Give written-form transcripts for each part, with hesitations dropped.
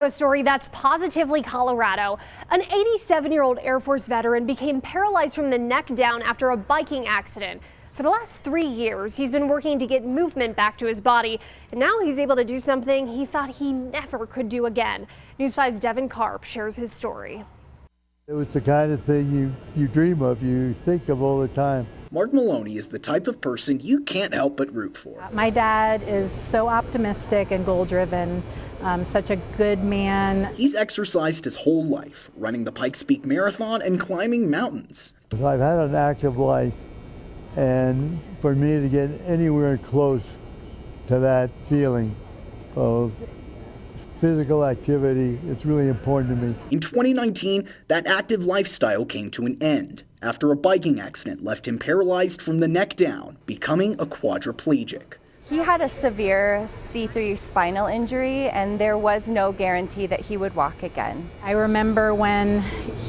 A story that's positively Colorado. An 87-year-old Air Force veteran became paralyzed from the neck down after a biking accident. For the last 3 years, he's been working to get movement back to his body, and now he's able to do something he thought he never could do again. News 5's Devan Karp shares his story. It was the kind of thing you dream of, you think of all the time. Mark Maloney is the type of person you can't help but root for. My dad is so optimistic and goal-driven, such a good man. He's exercised his whole life, running the Pikes Peak Marathon and climbing mountains. I've had an active life, and for me to get anywhere close to that feeling of physical activity, it's really important to me. In 2019, that active lifestyle came to an end after a biking accident left him paralyzed from the neck down, becoming a quadriplegic. He had a severe C3 spinal injury, and there was no guarantee that he would walk again. I remember when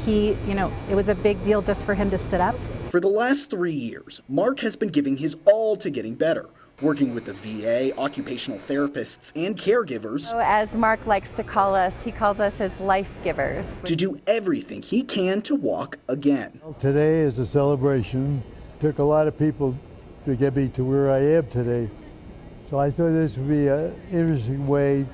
it was a big deal just for him to sit up. For the last 3 years, Mark has been giving his all to getting better, working with the VA, occupational therapists, and caregivers. So as Mark likes to call us, he calls us his life givers. To do everything he can to walk again. Today is a celebration. It took a lot of people to get me to where I am today. So I thought this would be an interesting way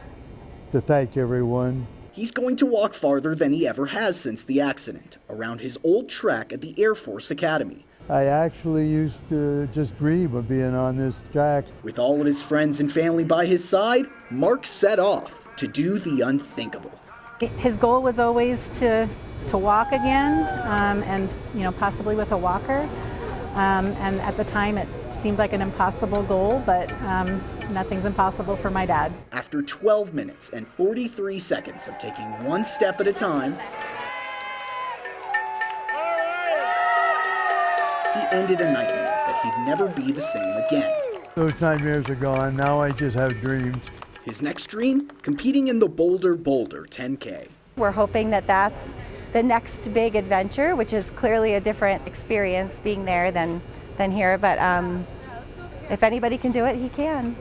to thank everyone. He's going to walk farther than he ever has since the accident, around his old track at the Air Force Academy. I actually used to just dream of being on this track. With all of his friends and family by his side, Mark set off to do the unthinkable. His goal was always to walk again, and possibly with a walker. And at the time it seemed like an impossible goal, but nothing's impossible for my dad. After 12 minutes and 43 seconds of taking one step at a time, he ended a nightmare that he'd never be the same again. Those nightmares are gone. Now I just have dreams. His next dream? Competing in the Boulder 10K. We're hoping that that's the next big adventure, which is clearly a different experience being there than here. But if anybody can do it, he can.